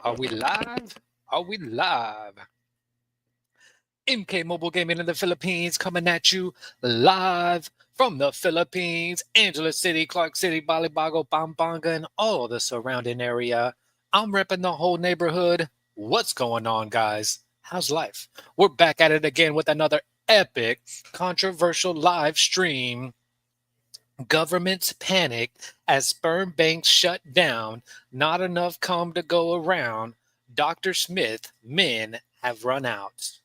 Are we live? Are we live? MK Mobile Gaming in the Philippines coming at you live from the Philippines, Angeles City, Clark City, Balibago, Pampanga, and all the surrounding area. I'm repping the whole neighborhood. What's going on, guys? How's life? We're back at it again with another epic, controversial live stream. Governments panic as sperm banks shut down. Not enough cum to go around. Dr. Smith, men have run out.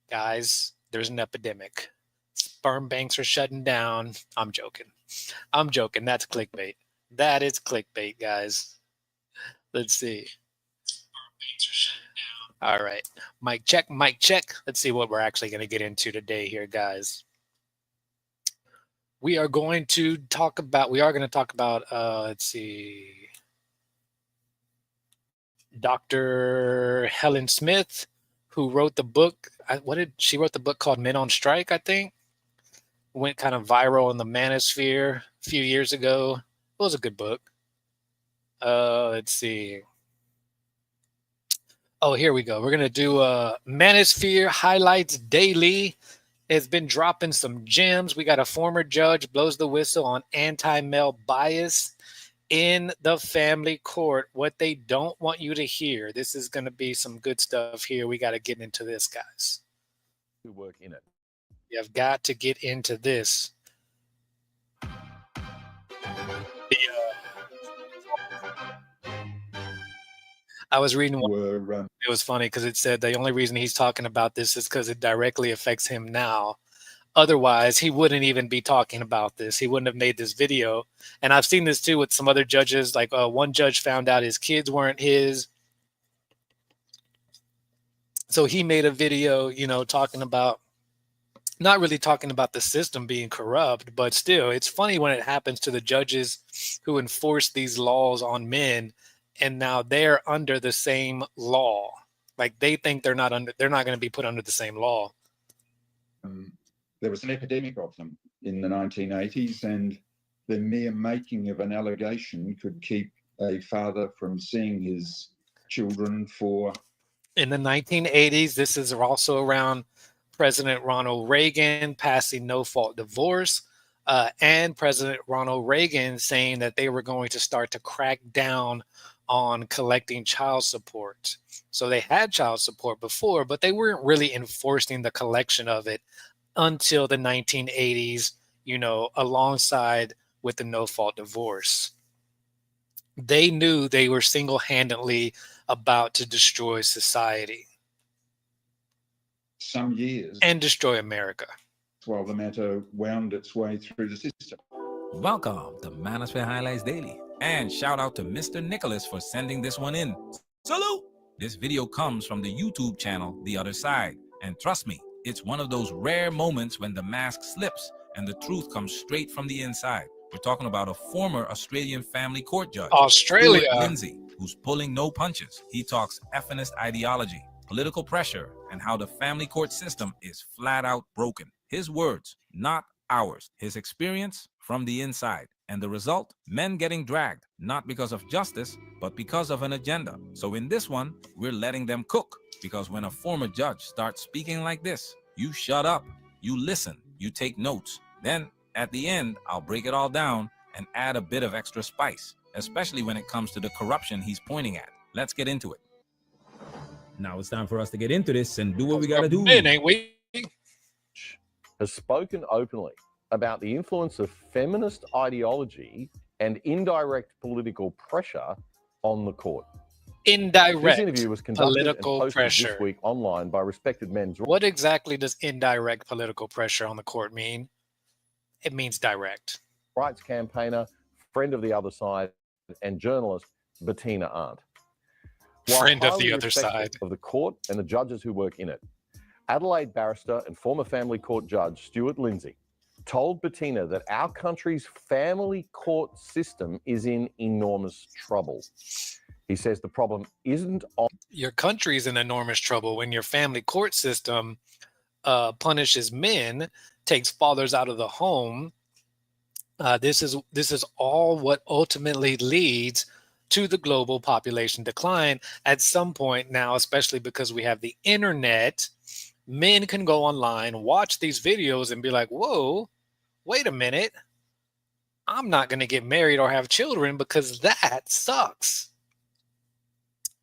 Guys, there's an epidemic. Sperm banks are shutting down. I'm joking. I'm joking. That's clickbait. That is clickbait, guys. Let's see. All right. Mic check, mic check. Let's see what we're actually going to get into today here, guys. We are going to talk about, let's see, Dr. Helen Smith, who wrote the book. She wrote the book called Men on Strike, I think. Went kind of viral in the manosphere a few years ago. It was a good book. Let's see. Oh, here we go. We're going to do Manosphere Highlights Daily. It's been dropping some gems. We got a former judge blows the whistle on anti-male bias in the family court. What they don't want you to hear. This is going to be some good stuff here. We got to get into this, guys. Who work in it. You've got to get into this. I was reading one. It was funny because it said the only reason he's talking about this is because it directly affects him now. Otherwise, he wouldn't even be talking about this. He wouldn't have made this video. And I've seen this too with some other judges. Like one judge found out his kids weren't his. So he made a video, talking about, not really talking about the system being corrupt, but still, it's funny when it happens to the judges who enforce these laws on men. And now they're under the same law. Like they think they're not going to be put under the same law. There was an epidemic of them in the 1980s, and the mere making of an allegation could keep a father from seeing his children for... In the 1980s, this is also around President Ronald Reagan passing no-fault divorce, and President Ronald Reagan saying that they were going to start to crack down on collecting child support. So they had child support before, but they weren't really enforcing the collection of it until the 1980s, alongside with the no-fault divorce. They knew they were single-handedly about to destroy society. Some years. And destroy America. While the matter wound its way through the system. Welcome to Manosphere Highlights Daily. And shout out to Mr. Nicholas for sending this one in. Salute! This video comes from the YouTube channel, The Other Side. And trust me, it's one of those rare moments when the mask slips and the truth comes straight from the inside. We're talking about a former Australian family court judge, Australia, Lindsay, who's pulling no punches. He talks feminist ideology, political pressure, and how the family court system is flat out broken. His words, not ours. His experience from the inside. And the result, men getting dragged, not because of justice, but because of an agenda. So in this one, we're letting them cook. Because when a former judge starts speaking like this, you shut up, you listen, you take notes. Then at the end, I'll break it all down and add a bit of extra spice, especially when it comes to the corruption he's pointing at. Let's get into it. Now it's time for us to get into this and do what we gotta do. Men, ain't we? Has spoken openly about the influence of feminist ideology and indirect political pressure on the court. Indirect this interview was conducted political and posted pressure this week online by respected men's. What exactly does indirect political pressure on the court mean? It means direct. Rights campaigner, friend of the other side, and journalist Bettina Arndt. Friend of the other side. Of the court and the judges who work in it, Adelaide barrister and former family court judge Stuart Lindsay told Bettina that our country's family court system is in enormous trouble. He says the problem isn't on... Your country's in enormous trouble when your family court system punishes men, takes fathers out of the home. This is all what ultimately leads to the global population decline. At some point now, especially because we have the internet, men can go online, watch these videos and be like, whoa, wait a minute. I'm not going to get married or have children because that sucks.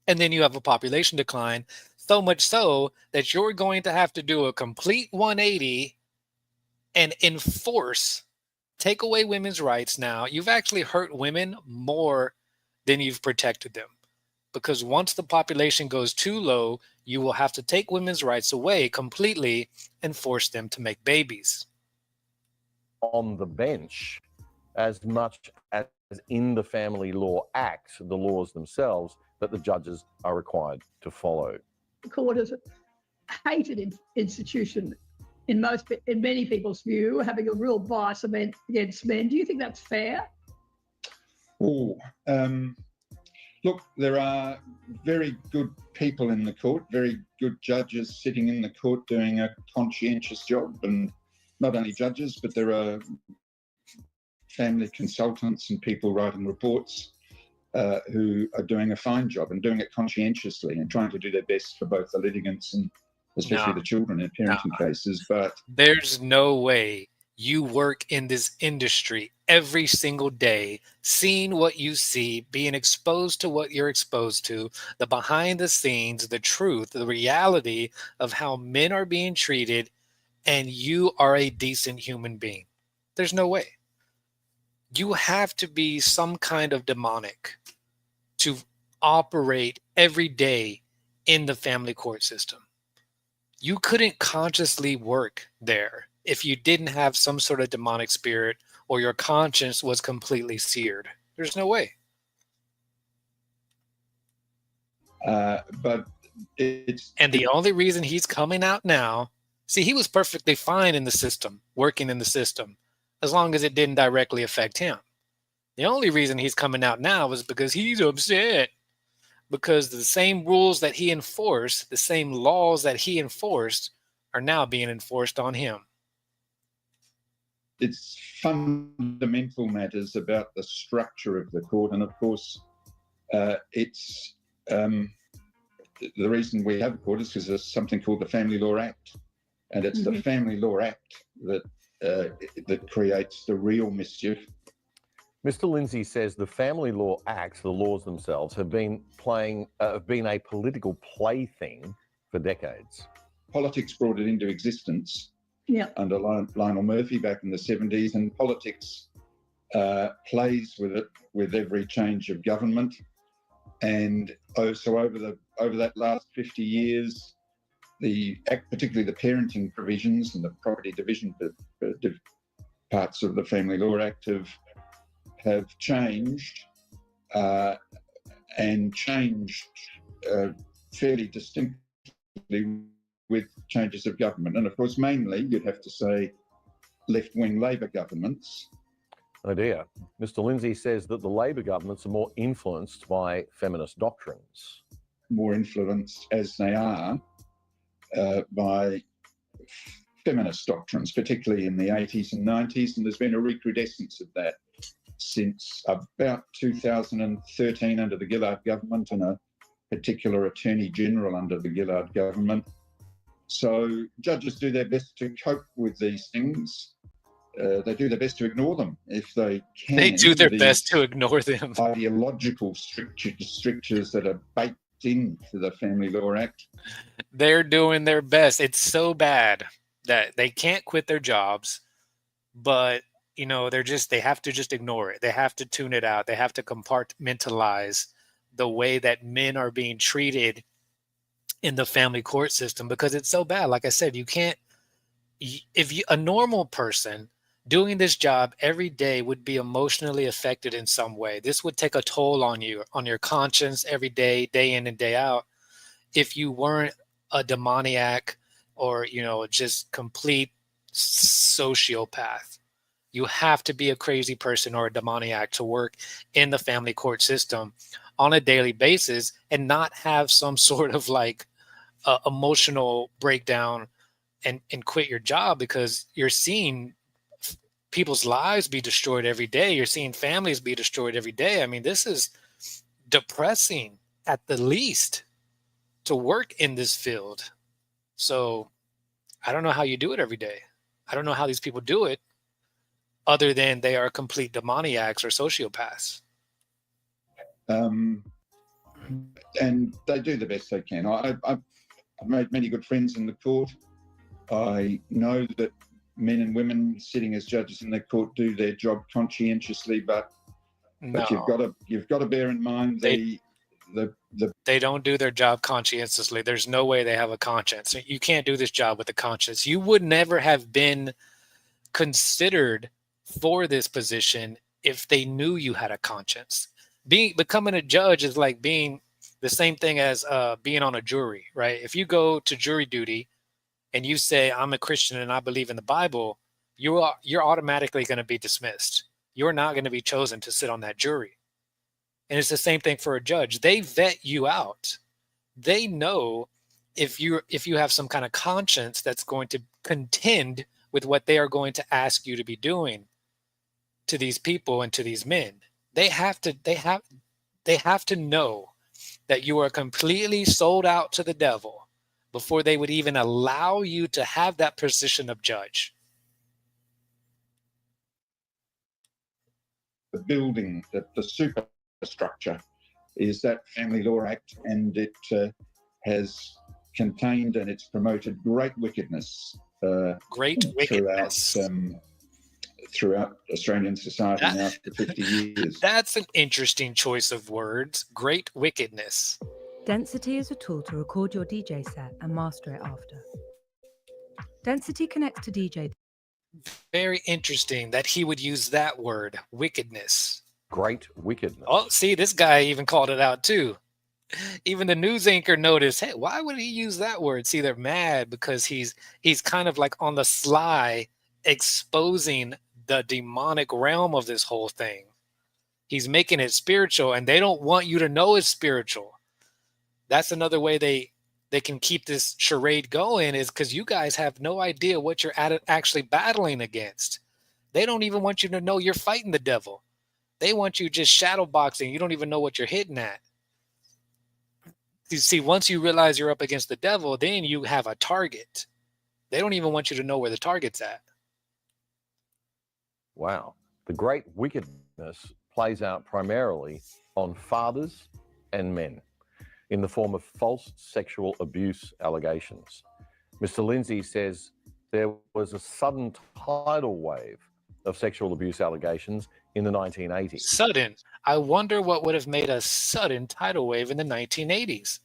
And then you have a population decline, so much so that you're going to have to do a complete 180 and take away women's rights now. You've actually hurt women more than you've protected them. Because once the population goes too low, you will have to take women's rights away completely and force them to make babies. On the bench, as much as in the Family Law Act, the laws themselves that the judges are required to follow. The court is a hated institution in many people's view, having a real bias against men. Do you think that's fair? Look, there are very good people in the court, very good judges sitting in the court doing a conscientious job, and not only judges, but there are family consultants and people writing reports who are doing a fine job and doing it conscientiously and trying to do their best for both the litigants and especially the children in parenting cases. But there's no way you work in this industry every single day, seeing what you see, being exposed to what you're exposed to, the behind the scenes, the truth, the reality of how men are being treated, and you are a decent human being. There's no way. You have to be some kind of demonic to operate every day in the family court system. You couldn't consciously work there if you didn't have some sort of demonic spirit or your conscience was completely seared. There's no way. But and the only reason he's coming out now, see, he was perfectly fine in the system, working in the system, as long as it didn't directly affect him. The only reason he's coming out now is because he's upset, because the same rules that he enforced, the same laws that he enforced, are now being enforced on him. It's fundamental matters about the structure of the court, and of course, it's the reason we have a court is because there's something called the Family Law Act, and it's the Family Law Act that creates the real mischief. Mr. Lindsay says the Family Law Act, the laws themselves, have been a political plaything for decades. Politics brought it into existence under Lionel Murphy back in the 70s, and politics plays with it with every change of government. And so over that last 50 years, particularly the parenting provisions and the property division parts of the Family Law Act have changed and changed fairly distinctly with changes of government. And of course, mainly you'd have to say left-wing Labor governments. Oh dear. Mr. Lindsay says that the Labor governments are more influenced by feminist doctrines. More influenced as they are by feminist doctrines, particularly in the 80s and 90s, and there's been a recrudescence of that since about 2013 under the Gillard government and a particular Attorney General under the Gillard government. So judges do their best to cope with these things. They do their best to ignore them if they can. They do their best to ignore them. Ideological strictures that are baked into the Family Law Act. They're doing their best. It's so bad that they can't quit their jobs, but they have to just ignore it. They have to tune it out. They have to compartmentalize the way that men are being treated in the family court system, because it's so bad. Like I said, a normal person doing this job every day would be emotionally affected in some way. This would take a toll on you, on your conscience every day, day in and day out. If you weren't a demoniac or, just complete sociopath. You have to be a crazy person or a demoniac to work in the family court system on a daily basis and not have some sort of emotional breakdown and quit your job, because you're seeing people's lives be destroyed every day. You're seeing families be destroyed every day. I mean, this is depressing at the least to work in this field. So I don't know how you do it every day. I don't know how these people do it other than they are complete demoniacs or sociopaths. And they do the best they can. I've made many good friends in the court. I know that men and women sitting as judges in the court do their job conscientiously, but No, you've got to bear in mind they don't do their job conscientiously. There's no way they have a conscience. You can't do this job with a conscience. You would never have been considered for this position if they knew you had a conscience. Becoming a judge is like being the same thing as being on a jury, right? If you go to jury duty and you say, I'm a Christian and I believe in the Bible, you're automatically going to be dismissed. You're not going to be chosen to sit on that jury. And it's the same thing for a judge. They vet you out. They know if you have some kind of conscience that's going to contend with what they are going to ask you to be doing to these people and to these men. They have to know that you are completely sold out to the devil before they would even allow you to have that position of judge. The building, the superstructure is that Family Law Act, and it has contained and it's promoted great wickedness. Throughout Australian society now for 50 years. That's an interesting choice of words. Great wickedness. Density is a tool to record your DJ set and master it after. Density connects to DJ. Very interesting that he would use that word, wickedness. Great wickedness. Oh, see, this guy even called it out too. Even the news anchor noticed, hey, why would he use that word? See, they're mad because he's kind of like on the sly exposing the demonic realm of this whole thing. He's making it spiritual, and they don't want you to know it's spiritual. That's another way they can keep this charade going, is because you guys have no idea what you're actually battling against. They don't even want you to know you're fighting the devil. They want you just shadow boxing. You don't even know what you're hitting at. You see, once you realize you're up against the devil, then you have a target. They don't even want you to know where the target's at. Wow. The great wickedness plays out primarily on fathers and men in the form of false sexual abuse allegations. Mr. Lindsay says there was a sudden tidal wave of sexual abuse allegations in the 1980s. Sudden. I wonder what would have made a sudden tidal wave in the 1980s.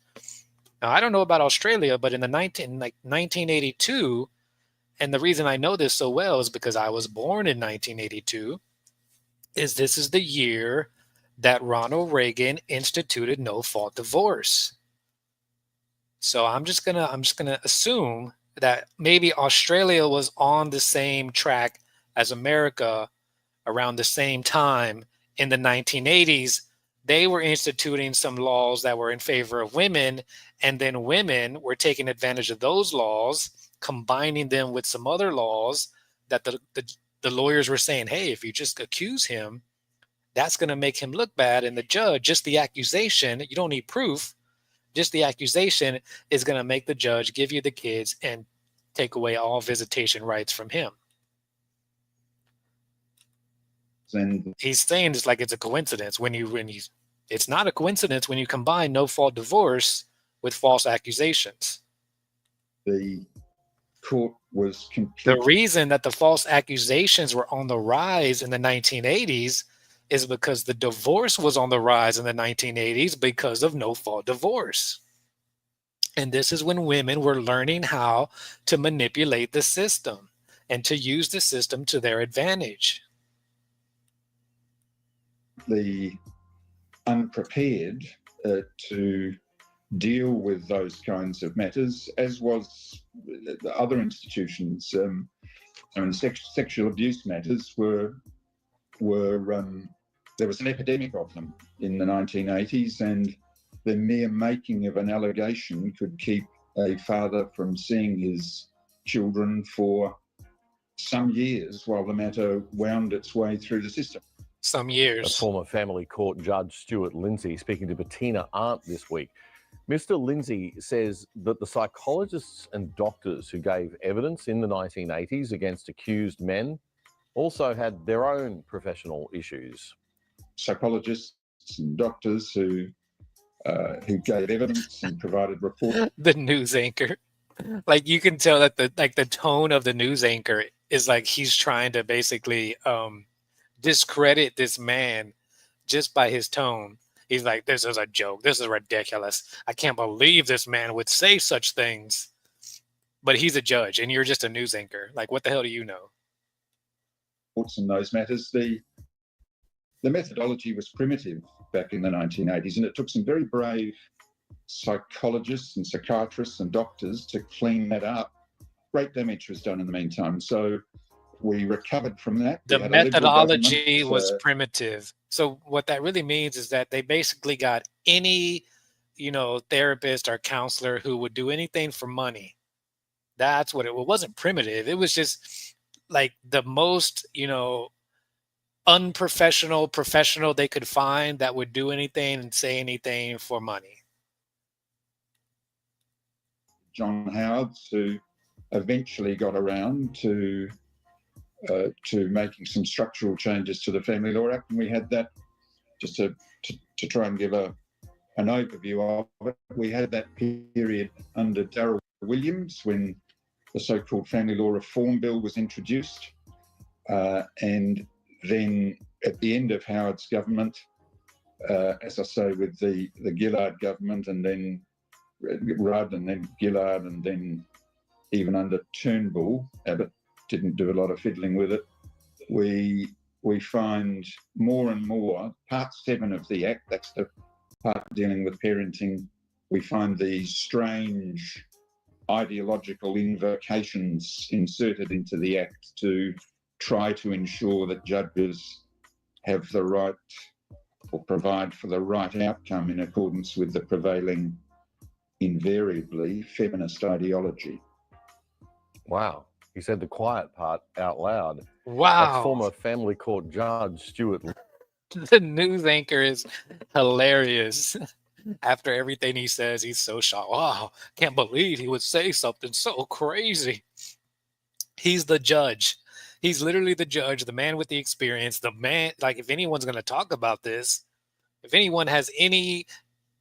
Now, I don't know about Australia, but in the 1982, and the reason I know this so well is because I was born in 1982, this is the year that Ronald Reagan instituted no-fault divorce. So I'm just gonna assume that maybe Australia was on the same track as America around the same time in the 1980s. They were instituting some laws that were in favor of women, and then women were taking advantage of those laws, combining them with some other laws that the lawyers were saying, hey, if you just accuse him, that's going to make him look bad. And the judge, just the accusation, you don't need proof, just the accusation is going to make the judge give you the kids and take away all visitation rights from him. And he's saying it's like it's a coincidence it's not a coincidence when you combine no-fault divorce with false accusations. The court was The reason that the false accusations were on the rise in the 1980s is because the divorce was on the rise in the 1980s because of no-fault divorce. And this is when women were learning how to manipulate the system and to use the system to their advantage. The unprepared to deal with those kinds of matters, as was the other institutions. Sexual abuse matters were there was an epidemic of them in the 1980s, and the mere making of an allegation could keep a father from seeing his children for some years while the matter wound its way through the system. some A years. former family court judge, Stuart Lindsay, speaking to Bettina Arndt this week. Mr. Lindsay says that the psychologists and doctors who gave evidence in the 1980s against accused men also had their own professional issues. Psychologists and doctors who gave evidence and provided reports. The news anchor, like you can tell that the tone of the news anchor is like he's trying to basically discredit this man just by his tone. He's like, this is a joke. This is ridiculous. I can't believe this man would say such things. But he's a judge and you're just a news anchor. Like, what the hell do you know? In those matters, the methodology was primitive back in the 1980s, and it took some very brave psychologists and psychiatrists and doctors to clean that up. Great damage was done in the meantime. So we recovered from that. The methodology was primitive. So what that really means is that they basically got any, therapist or counselor who would do anything for money. That's what it was. It wasn't primitive. It was just like the most, unprofessional professional they could find that would do anything and say anything for money. John Howard, who eventually got around to making some structural changes to the Family Law Act, and we had that, just to try and give an overview of it, we had that period under Darrell Williams when the so-called Family Law Reform Bill was introduced, and then at the end of Howard's government, as I say, with the Gillard government, and then Rudd, and then Gillard, and then even under Turnbull, Abbott didn't do a lot of fiddling with it. We find more and more, Part 7 of the Act, that's the part dealing with parenting, we find these strange ideological invocations inserted into the Act to try to ensure that judges have the right, or provide for the right outcome in accordance with the prevailing, invariably feminist ideology. Wow. He said the quiet part out loud. Wow. That's former family court judge Stuart. The news anchor is hilarious. After everything he says, he's so shocked. Wow, can't believe he would say something so crazy. He's the judge. He's literally the judge, the man with the experience, the man, like if anyone's going to talk about this, if anyone has any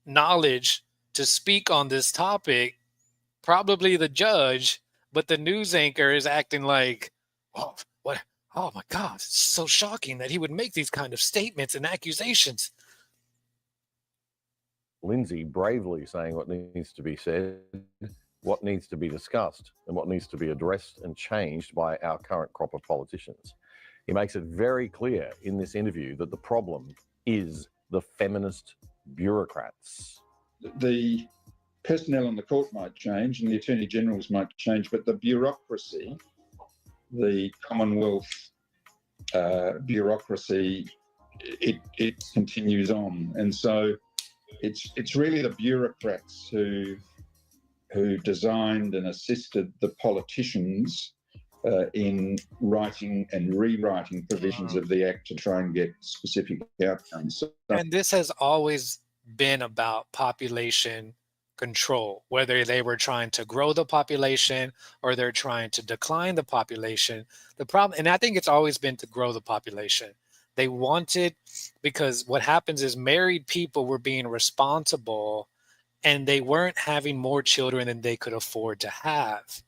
knowledge to speak on this topic, probably the judge, but the news anchor is acting like, oh, what? Oh my God, it's so shocking that he would make these kind of statements and accusations. Lindsay bravely saying what needs to be said, what needs to be discussed, and what needs to be addressed and changed by our current crop of politicians. He makes it very clear in this interview that the problem is the feminist bureaucrats. The personnel on the court might change and the attorney generals might change, but the bureaucracy, the Commonwealth bureaucracy, it continues on. And so it's really the bureaucrats who designed and assisted the politicians in writing and rewriting provisions of the Act to try and get specific outcomes. And this has always been about population control, whether they were trying to grow the population or they're trying to decline the population. The problem, and I think it's always been to grow the population. They wanted, because what happens is married people were being responsible and they weren't having more children than they could afford to have.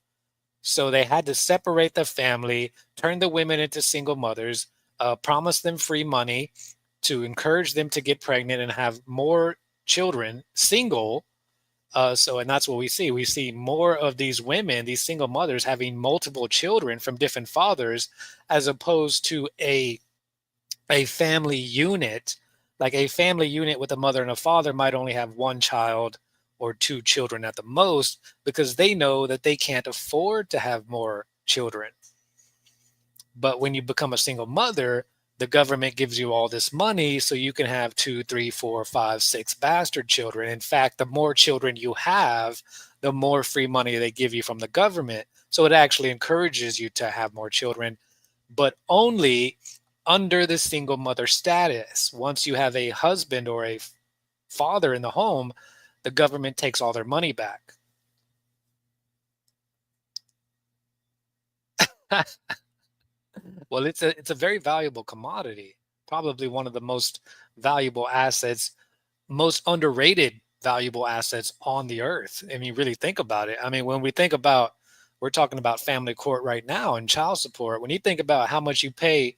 So they had to separate the family, turn the women into single mothers, promise them free money to encourage them to get pregnant and have more children, single. And that's what we see. We see more of these women, these single mothers, having multiple children from different fathers, as opposed to a family unit. Like a family unit with a mother and a father might only have one child or two children at the most, because they know that they can't afford to have more children. But when you become a single mother, the government gives you all this money so you can have 2, 3, 4, 5, 6 bastard children. In fact, the more children you have, the more free money they give you from the government. So it actually encourages you to have more children, but only under the single mother status. Once you have a husband or a father in the home, the government takes all their money back. Well, it's a very valuable commodity, probably one of the most valuable assets, most underrated valuable assets on the earth. I mean, really think about it. I mean, when we think about, we're talking about family court right now and child support. When you think about how much you pay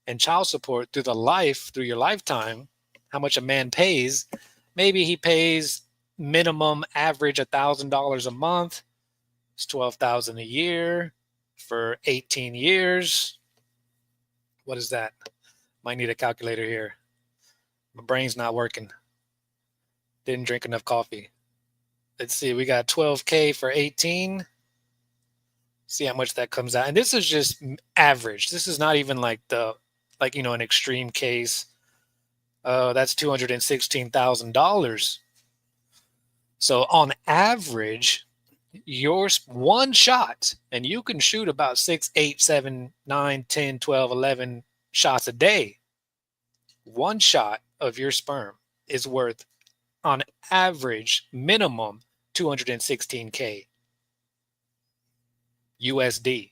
in child support through your lifetime, how much a man pays, maybe he pays minimum average $1,000 a month. It's $12,000 a year for 18 years. What is that? Might need a calculator here. My brain's not working. Didn't drink enough coffee. Let's see. We got 12K for 18. See how much that comes out. And this is just average. This is not even like an extreme case. That's $216,000. So on average, yours one shot, and you can shoot about 6, 8, 7, 9, 10, 12, 11 shots a day. One shot of your sperm is worth, on average, minimum $216K USD.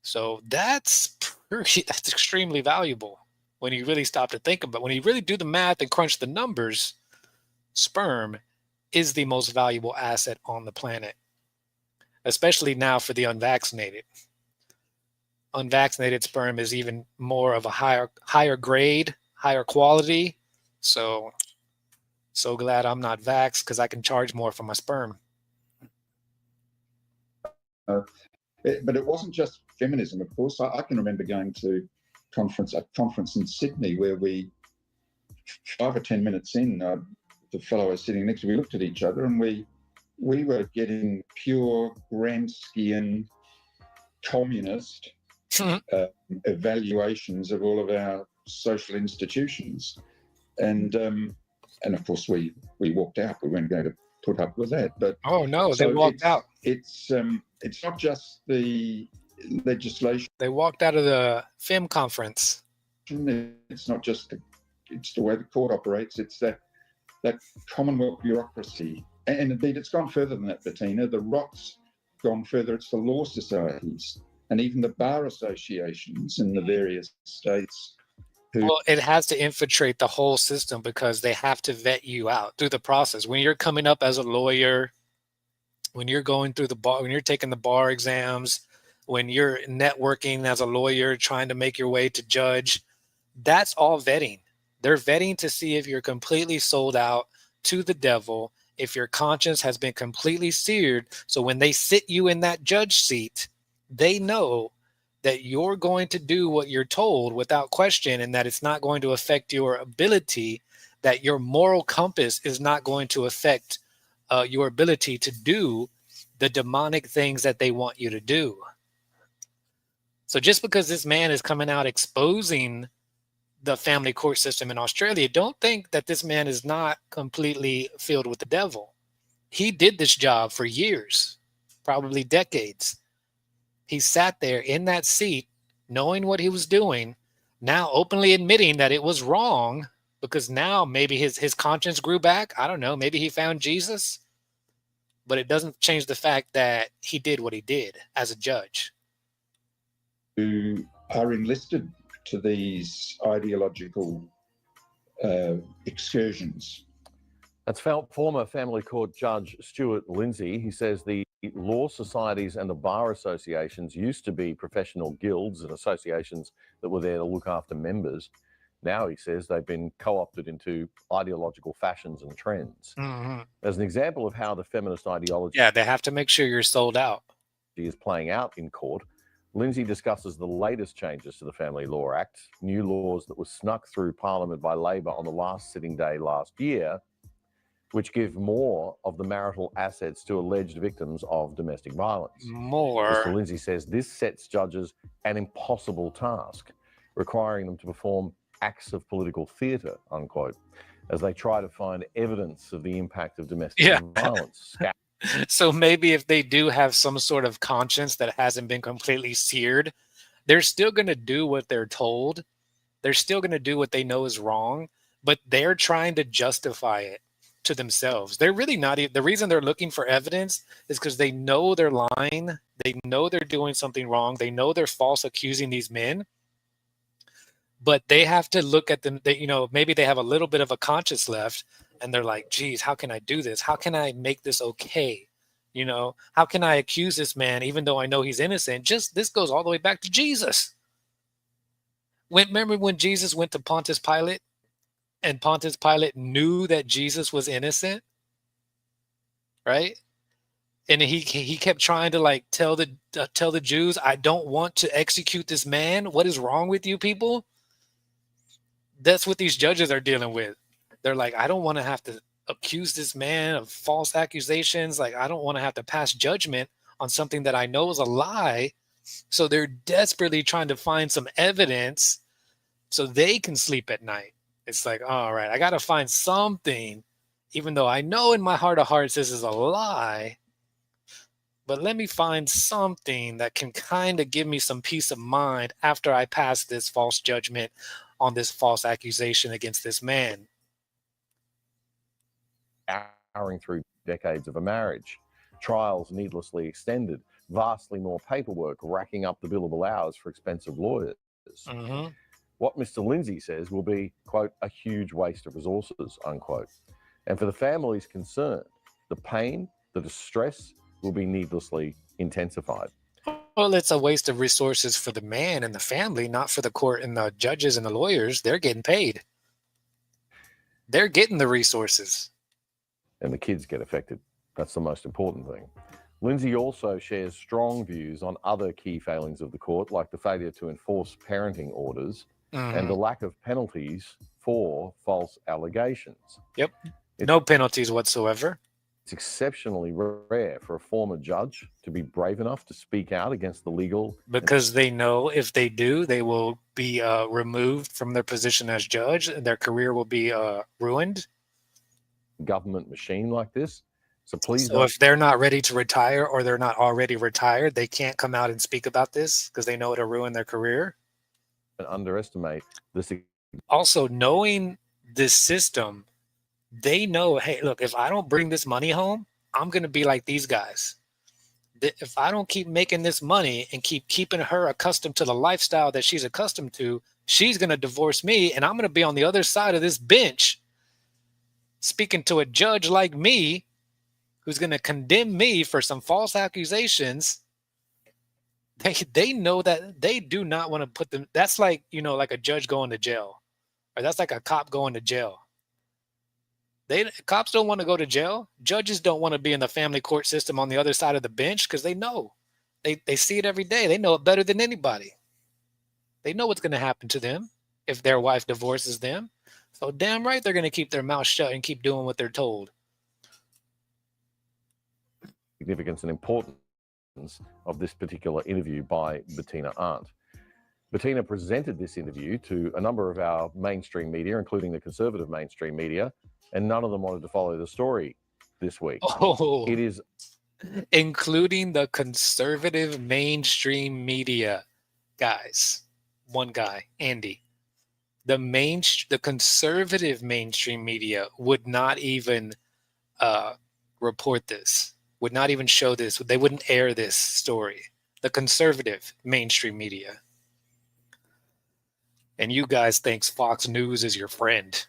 So that's extremely valuable when you really stop to think about it. When you really do the math and crunch the numbers, sperm is the most valuable asset on the planet, especially now for the unvaccinated. Unvaccinated sperm is even more of a higher grade, higher quality. So glad I'm not vaxxed, because I can charge more for my sperm. But it wasn't just feminism, of course. I can remember going to a conference in Sydney where 5 or 10 minutes in, the fellow I was sitting next to, we looked at each other and we were getting pure Gramscian communist evaluations of all of our social institutions. And of course we walked out. We weren't going to put up with that. But oh no, they walked out. It's not just the legislation. They walked out of the FEM conference. It's not just it's the way the court operates. It's that Commonwealth bureaucracy. And indeed, it's gone further than that, Bettina. The ROT's gone further. It's the law societies and even the bar associations in the various states. Well, it has to infiltrate the whole system because they have to vet you out through the process. When you're coming up as a lawyer, when you're going through the bar, when you're taking the bar exams, when you're networking as a lawyer, trying to make your way to judge, that's all vetting. They're vetting to see if you're completely sold out to the devil, if your conscience has been completely seared. So when they sit you in that judge seat, they know that you're going to do what you're told without question, and that it's not going to affect your ability, that your moral compass is not going to affect your ability to do the demonic things that they want you to do. So just because this man is coming out exposing the family court system in Australia, don't think that this man is not completely filled with the devil. He did this job for years, probably decades. He sat there in that seat, knowing what he was doing, now openly admitting that it was wrong, because now maybe his conscience grew back. I don't know. Maybe he found Jesus. But it doesn't change the fact that he did what he did as a judge. Who are enlisted to these ideological excursions. That's former family court judge Stuart Lindsay. He says the law societies and the bar associations used to be professional guilds and associations that were there to look after members. Now, he says, they've been co-opted into ideological fashions and trends. Mm-hmm. As an example of how the feminist ideology they have to make sure you're sold out is playing out in court, Lindsay discusses the latest changes to the Family Law Act, new laws that were snuck through Parliament by Labor on the last sitting day last year, which give more of the marital assets to alleged victims of domestic violence. Mr. Lindsay says this sets judges an impossible task, requiring them to perform acts of political theatre, unquote, as they try to find evidence of the impact of domestic violence. So maybe if they do have some sort of conscience that hasn't been completely seared, They're still going to do what they're told. They're still going to do what they know is wrong, but they're trying to justify it to themselves. They're really not. The reason they're looking for evidence is because they know they're lying. They know they're doing something wrong. They know they're false accusing these men, but they have to look at them. They, maybe they have a little bit of a conscience left, and they're like, geez, how can I do this? How can I make this okay? How can I accuse this man even though I know he's innocent? This goes all the way back to Jesus. Remember when Jesus went to Pontius Pilate, and Pontius Pilate knew that Jesus was innocent, right? And he kept trying to tell the Jews, I don't want to execute this man. What is wrong with you people? That's what these judges are dealing with. They're like, I don't want to have to accuse this man of false accusations. I don't want to have to pass judgment on something that I know is a lie. So they're desperately trying to find some evidence so they can sleep at night. It's like, all right, I got to find something, even though I know in my heart of hearts this is a lie. But let me find something that can kind of give me some peace of mind after I pass this false judgment on this false accusation against this man. Powering through decades of a marriage, trials needlessly extended, vastly more paperwork, racking up the billable hours for expensive lawyers. Mm-hmm. What Mr. Lindsay says will be, quote, a huge waste of resources, unquote. And for the families concerned, the pain, the distress will be needlessly intensified. Well, it's a waste of resources for the man and the family, not for the court and the judges and the lawyers. They're getting paid. They're getting the resources. And the kids get affected. That's the most important thing. Lindsay also shares strong views on other key failings of the court, like the failure to enforce parenting orders and the lack of penalties for false allegations. Yep. No penalties whatsoever. It's exceptionally rare for a former judge to be brave enough to speak out against the legal... Because they know if they do, they will be removed from their position as judge, and their career will be ruined. Government machine like this. So please So if they're not ready to retire or they're not already retired, they can't come out and speak about this because they know it'll ruin their career. Underestimate this. Also, knowing this system, they know, hey, look, if I don't bring this money home, I'm going to be like these guys. If I don't keep making this money and keep keeping her accustomed to the lifestyle that she's accustomed to, she's going to divorce me, and I'm going to be on the other side of this bench speaking to a judge like me who's going to condemn me for some false accusations. They know that they do not want to put them. That's like, like a judge going to jail, or that's like a cop going to jail. Cops don't want to go to jail. Judges don't want to be in the family court system on the other side of the bench because they know. They see it every day. They know it better than anybody. They know what's going to happen to them if their wife divorces them. So damn right they're going to keep their mouth shut and keep doing what they're told. Significance and importance of this particular interview by Bettina Arndt. Bettina presented this interview to a number of our mainstream media, including the conservative mainstream media, and none of them wanted to follow the story this week. Oh, it is including the conservative mainstream media guys. One guy, Andy. The conservative mainstream media would not even report this. Would not even show this. They wouldn't air this story. The conservative mainstream media. And you guys think Fox News is your friend.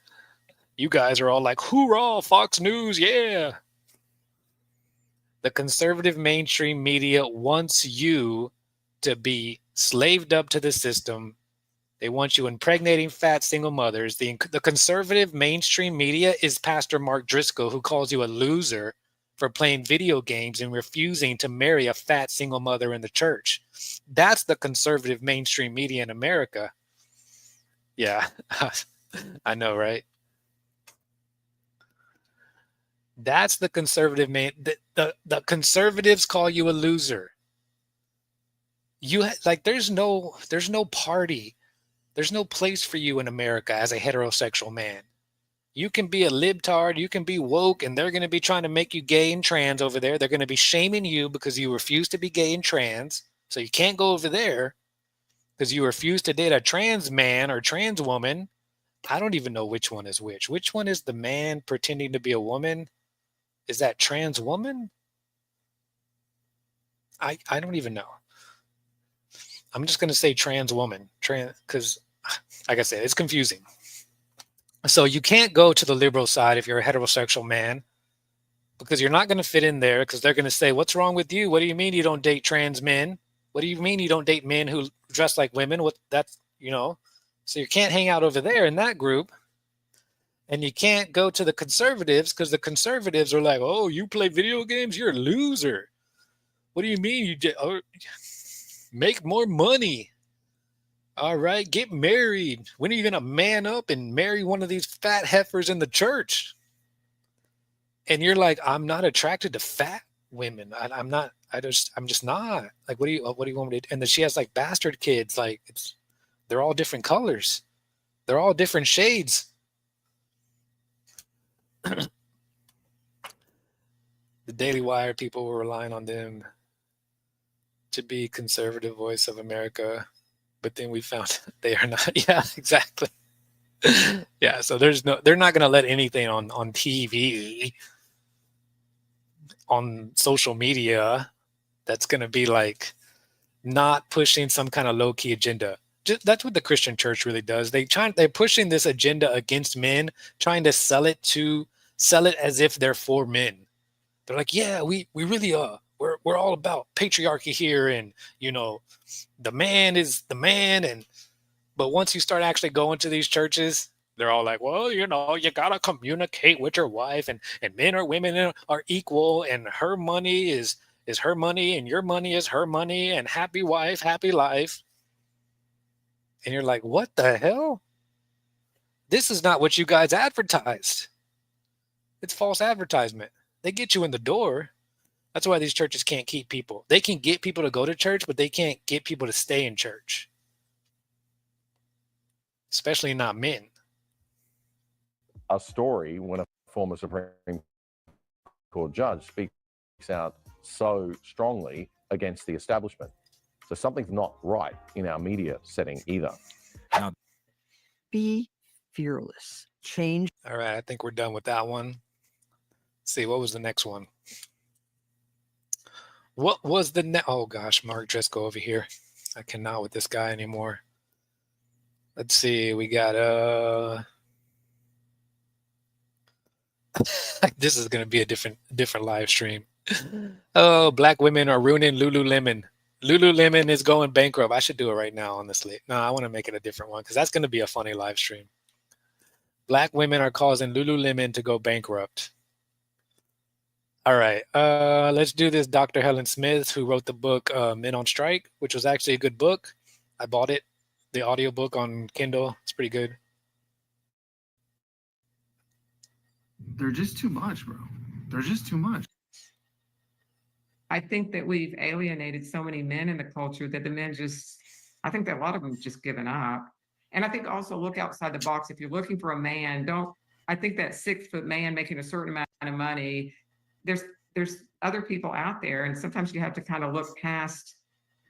You guys are all like, hoorah, Fox News, yeah. The conservative mainstream media wants you to be slaved up to the system. They want you impregnating fat single mothers. The conservative mainstream media is Pastor Mark Driscoll, who calls you a loser for playing video games and refusing to marry a fat single mother in the church. That's the conservative mainstream media in America. Yeah, I know, right? That's the conservative the conservatives call you a loser. There's no party. There's no place for you in America as a heterosexual man. You can be a libtard, you can be woke, and they're going to be trying to make you gay and trans over there. They're going to be shaming you because you refuse to be gay and trans. So you can't go over there. because you refuse to date a trans man or trans woman. I don't even know which one is which. Which one is the man pretending to be a woman? Is that trans woman? I don't even know. I'm just going to say trans woman, because like I said, it's confusing. So you can't go to the liberal side if you're a heterosexual man, because you're not going to fit in there, because they're going to say, what's wrong with you? What do you mean you don't date trans men? What do you mean you don't date men who dress like women? What that's, so you can't hang out over there in that group. And you can't go to the conservatives, because the conservatives are like, oh, you play video games? You're a loser. What do you mean you make more money? All right, get married. When are you going to man up and marry one of these fat heifers in the church? And you're like, I'm not attracted to fat women. I'm just not. Like, what do you want me to do? And then she has like bastard kids. Like, they're all different colors. They're all different shades. The Daily Wire people were relying on them to be conservative voice of America, but then we found they are not. Yeah, exactly. Yeah, so they're not going to let anything on TV, on social media, that's going to be like not pushing some kind of low-key agenda. That's what the Christian church really does. They're pushing this agenda against men, trying to sell it as if they're for men. They're like, yeah, we really are. We're all about patriarchy here, and the man is the man. But once you start actually going to these churches, they're all like, well, you gotta communicate with your wife, and men or women are equal, and her money is her money, and your money is her money, and happy wife, happy life. And you're like, what the hell? This is not what you guys advertised. It's false advertisement. They get you in the door. That's why these churches can't keep people. They can get people to go to church, but they can't get people to stay in church. Especially not men. A story when a former Supreme Court judge speaks out so strongly against the establishment. So something's not right in our media setting either. Be fearless. Change. All right, I think we're done with that one. Let's see, what was the next one? What was the oh gosh, Mark Driscoll over here. I cannot with this guy anymore. Let's see, we got this is going to be a different live stream. Oh, black women are ruining Lululemon. Lululemon is going bankrupt. I should do it right now, honestly. No, I want to make it a different one because that's going to be a funny live stream. Black women are causing Lululemon to go bankrupt. All right, let's do this. Dr. Helen Smith, who wrote the book Men on Strike, which was actually a good book. I bought it, the audiobook on Kindle. It's pretty good. They're just too much, bro. They're just too much. I think that we've alienated so many men in the culture that the men I think that a lot of them have just given up. And I think also look outside the box. If you're looking for a man, I think that 6-foot man making a certain amount of money, there's other people out there. And sometimes you have to kind of look past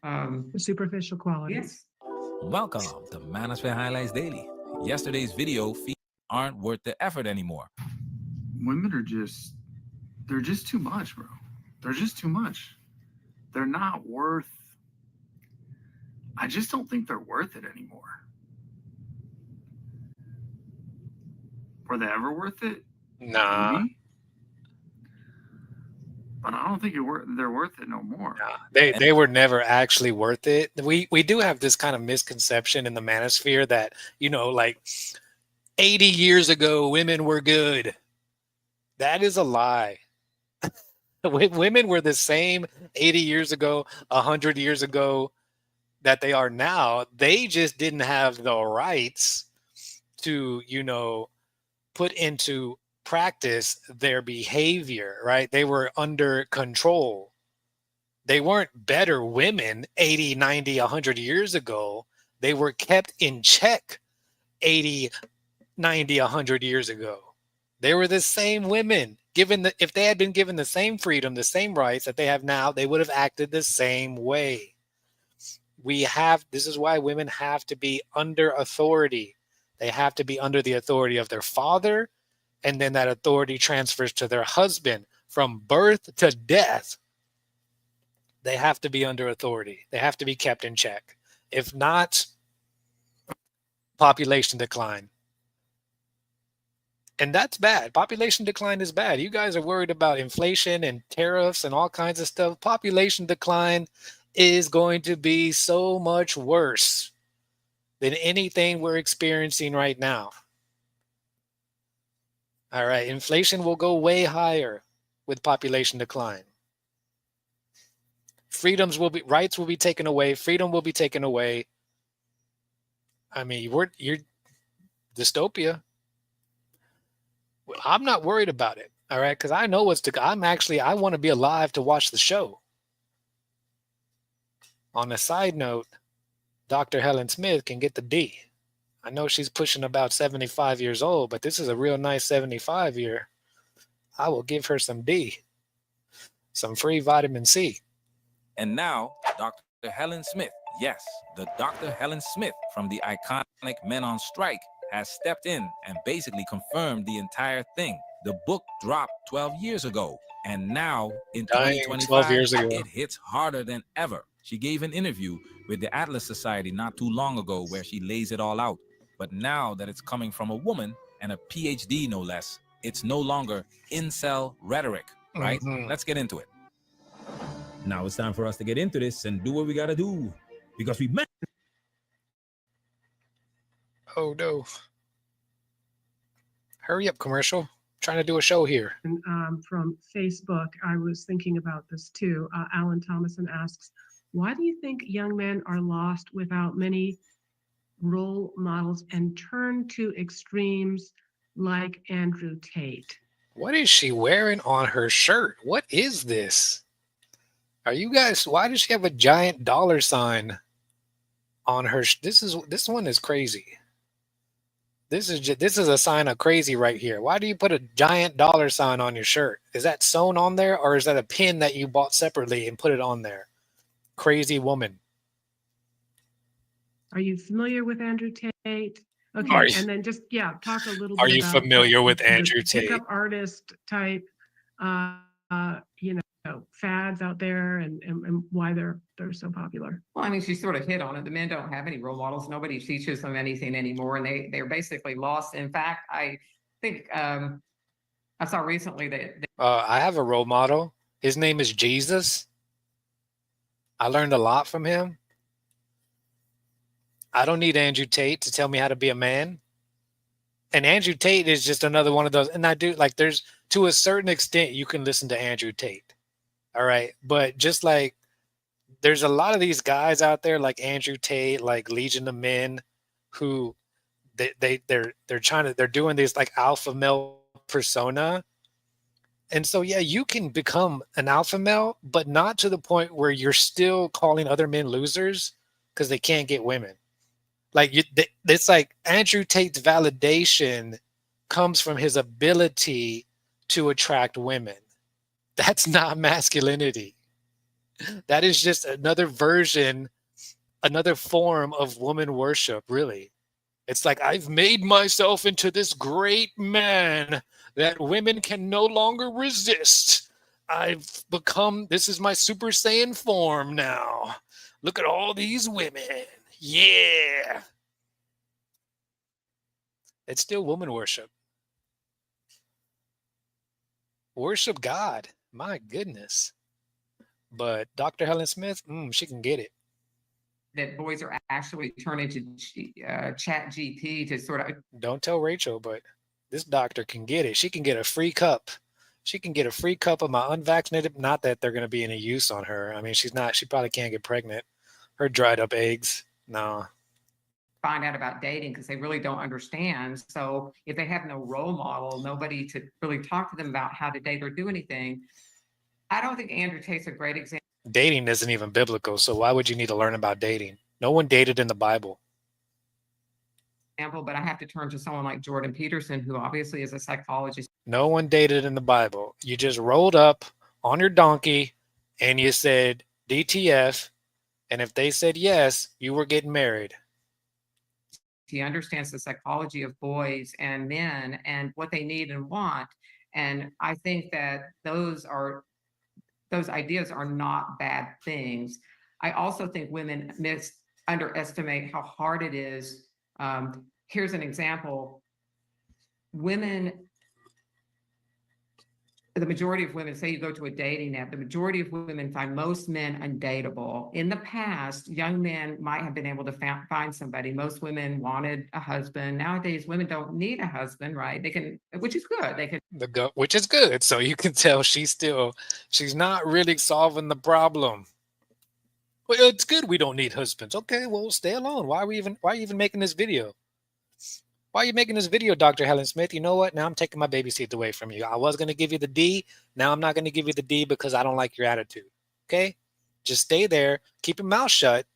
The superficial qualities. Yes. Welcome to Manosphere Highlights Daily. Yesterday's video feeds aren't worth the effort anymore. Women they're just too much, bro. They're just too much. They're not worth, I just don't think they're worth it anymore. Were they ever worth it? Nah. Maybe. But I don't think they're worth it no more. Nah, they were never actually worth it. We do have this kind of misconception in the manosphere that, like 80 years ago, women were good. That is a lie. Women were the same 80 years ago, 100 years ago that they are now. They just didn't have the rights to, put into practice their behavior, right? They were under control. They weren't better women 80, 90, 100 years ago. They were kept in check 80, 90, 100 years ago. They were the same women. If they had been given the same freedom, the same rights that they have now, they would have acted the same way. This is why women have to be under authority. They have to be under the authority of their father, and then that authority transfers to their husband from birth to death. They have to be under authority. They have to be kept in check. If not, population decline. And that's bad. Population decline is bad. You guys are worried about inflation and tariffs and all kinds of stuff. Population decline is going to be so much worse than anything we're experiencing right now. All right, inflation will go way higher with population decline. Rights will be taken away. Freedom will be taken away. I mean, you're dystopia. I'm not worried about it. All right, because I know I want to be alive to watch the show. On a side note, Dr. Helen Smith can get the D. I know she's pushing about 75 years old, but this is a real nice 75-year. I will give her some D, some free vitamin C. And now, Dr. Helen Smith, yes, the Dr. Helen Smith from the iconic Men on Strike has stepped in and basically confirmed the entire thing. The book dropped 12 years ago, and now in 2025, 12 years ago. it hits harder than ever. She gave an interview with the Atlas Society not too long ago where she lays it all out. But now that it's coming from a woman and a PhD no less, it's no longer incel rhetoric, right? Let's get into it. Now it's time for us to get into this and do what we gotta do, because we met. Oh no. Hurry up, commercial. I'm trying to do a show here. And from Facebook, I was thinking about this too. Alan Thomason asks, why do you think young men are lost without many role models and turn to extremes like Andrew Tate? What is she wearing on her shirt? What is this? Are you guys, why does she have a giant dollar sign on her? This one is crazy. This is a sign of crazy right here. Why do you put a giant dollar sign on your shirt? Is that sewn on there, or is that a pin that you bought separately and put it on there? Crazy woman. Are you familiar with Andrew Tate? Okay, and then just talk a little bit. Are you about familiar with Andrew Tate? Pickup artist type, fads out there, and why they're so popular. Well, I mean, she sort of hit on it. The men don't have any role models. Nobody teaches them anything anymore, and they're basically lost. In fact, I think I saw recently that I have a role model. His name is Jesus. I learned a lot from him. I don't need Andrew Tate to tell me how to be a man. And Andrew Tate is just another one of those. And I do, like, there's, to a certain extent, you can listen to Andrew Tate. All right. But just like, there's a lot of these guys out there like Andrew Tate, like Legion of Men, who they're doing this like alpha male persona. And so, yeah, you can become an alpha male, but not to the point where you're still calling other men losers because they can't get women. Like, it's like Andrew Tate's validation comes from his ability to attract women. That's not masculinity. That is just another version, another form of woman worship, really. It's like, I've made myself into this great man that women can no longer resist. I've become, this is my Super Saiyan form now. Look at all these women. Yeah. It's still woman worship. Worship God. My goodness. But Dr. Helen Smith, she can get it. That boys are actually turning to Chat GP to sort of. Don't tell Rachel, but this doctor can get it. She can get a free cup. She can get a free cup of my unvaccinated. Not that they're going to be any use on her. I mean, she probably can't get pregnant. Her dried up eggs. No. Find out about dating because they really don't understand. So if they have no role model, nobody to really talk to them about how to date or do anything, I don't think Andrew Tate's a great example. Dating isn't even biblical, so why would you need to learn about dating? No one dated in the Bible. But I have to turn to someone like Jordan Peterson, who obviously is a psychologist. No one dated in the Bible. You just rolled up on your donkey and you said, DTF, And if they said yes, you were getting married. He understands the psychology of boys and men and what they need and want. And I think that those ideas are not bad things. I also think women underestimate how hard it is. Here's an example. The majority of women, say you go to a dating app, the majority of women find most men undateable. In the past, young men might have been able to find somebody. Most women wanted a husband. Nowadays, women don't need a husband, right? They can, which is good. They can, Which is good. So you can tell she's not really solving the problem. Well, it's good we don't need husbands. Okay, well, stay alone. Why are you even making this video? Why are you making this video, Dr. Helen Smith? You know what? Now I'm taking my baby seat away from you. I was going to give you the D. Now I'm not going to give you the D because I don't like your attitude. Okay? Just stay there, keep your mouth shut,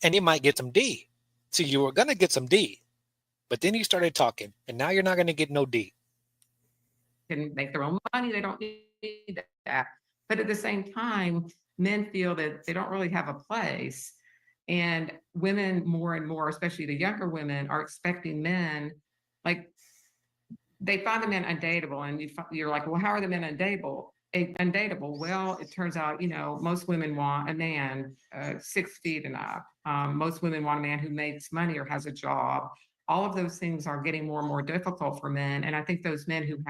and you might get some D. So you were going to get some D, but then you started talking, and now you're not going to get no D. Can make their own money. They don't need that. But at the same time, men feel that they don't really have a place. And women more and more, especially the younger women, are expecting men, like they find the men undateable. And you're like, well, how are the men undateable? Well, it turns out, most women want a man 6 feet and up. Most women want a man who makes money or has a job. All of those things are getting more and more difficult for men. And I think those men who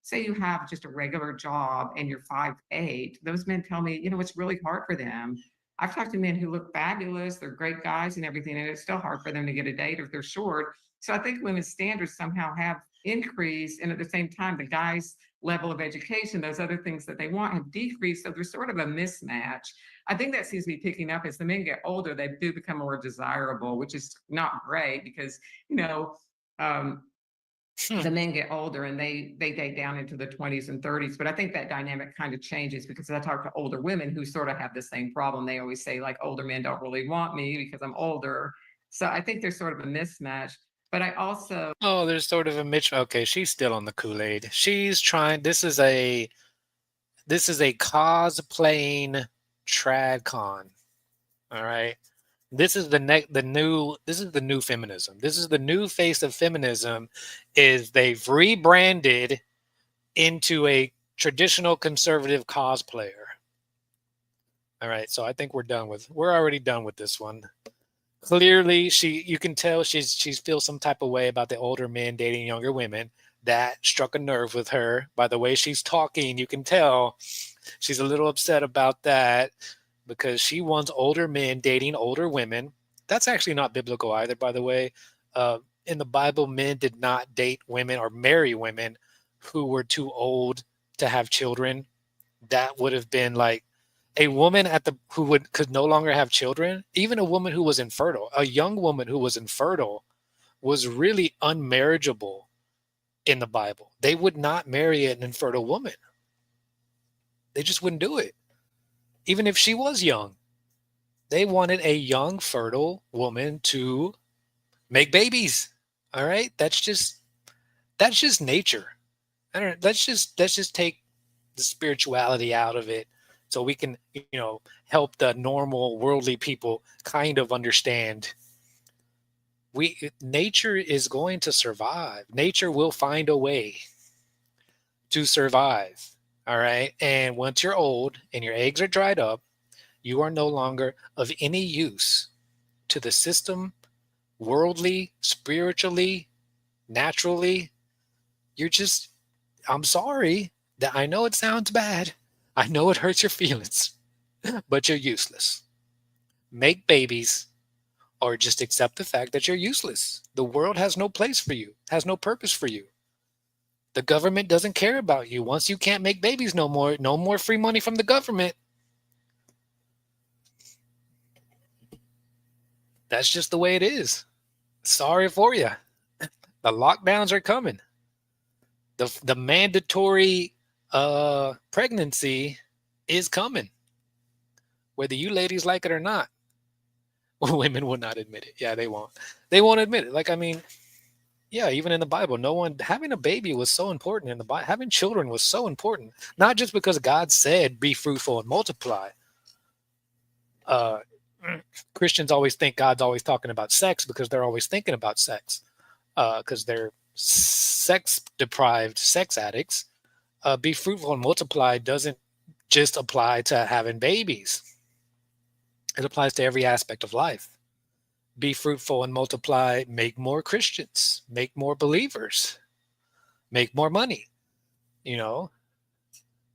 say you have just a regular job and you're 5'8", those men tell me, it's really hard for them. I've talked to men who look fabulous, they're great guys and everything, and it's still hard for them to get a date if they're short. So I think women's standards somehow have increased, and at the same time, the guys' level of education, those other things that they want, have decreased. So there's sort of a mismatch. I think that seems to be picking up as the men get older. They do become more desirable, which is not great because, the men get older and they date down into the 20s and 30s. But I think that dynamic kind of changes because I talk to older women who sort of have the same problem. They always say, like, older men don't really want me because I'm older. So I think there's sort of a mismatch. But I also... Oh, there's sort of a Mitch. Okay, she's still on the Kool-Aid. She's trying. This is a cosplaying tradcon. All right. This is the new feminism. This is the new face of feminism. Is they've rebranded into a traditional conservative cosplayer. All right. So I think we're already done with this one. Clearly, you can tell she feels some type of way about the older men dating younger women. That struck a nerve with her. By the way she's talking, you can tell she's a little upset about that because she wants older men dating older women. That's actually not biblical either, by the way. In the Bible, men did not date women or marry women who were too old to have children. That would have been like a woman who could no longer have children. Even a woman who was infertile, a young woman who was infertile, was really unmarriageable in the Bible. They would not marry an infertile woman. They just wouldn't do it. Even if she was young, they wanted a young, fertile woman to make babies. All right. That's just nature. Let's just take the spirituality out of it so we can, help the normal worldly people kind of understand. Nature is going to survive. Nature will find a way to survive. All right. And once you're old and your eggs are dried up, you are no longer of any use to the system, worldly, spiritually, naturally. I'm sorry that I know it sounds bad. I know it hurts your feelings, but you're useless. Make babies or just accept the fact that you're useless. The world has no place for you, has no purpose for you. The government doesn't care about you. Once you can't make babies no more free money from the government. That's just the way it is. Sorry for you. The lockdowns are coming. The mandatory pregnancy is coming, whether you ladies like it or not. Women will not admit it. Yeah, they won't. They won't admit it. Yeah, even in the Bible, having a baby was so important in the Bible. Having children was so important, not just because God said, be fruitful and multiply. Christians always think God's always talking about sex because they're always thinking about sex, because they're sex deprived sex addicts. Be fruitful and multiply doesn't just apply to having babies. It applies to every aspect of life. Be fruitful and multiply, make more Christians, make more believers, make more money, you know,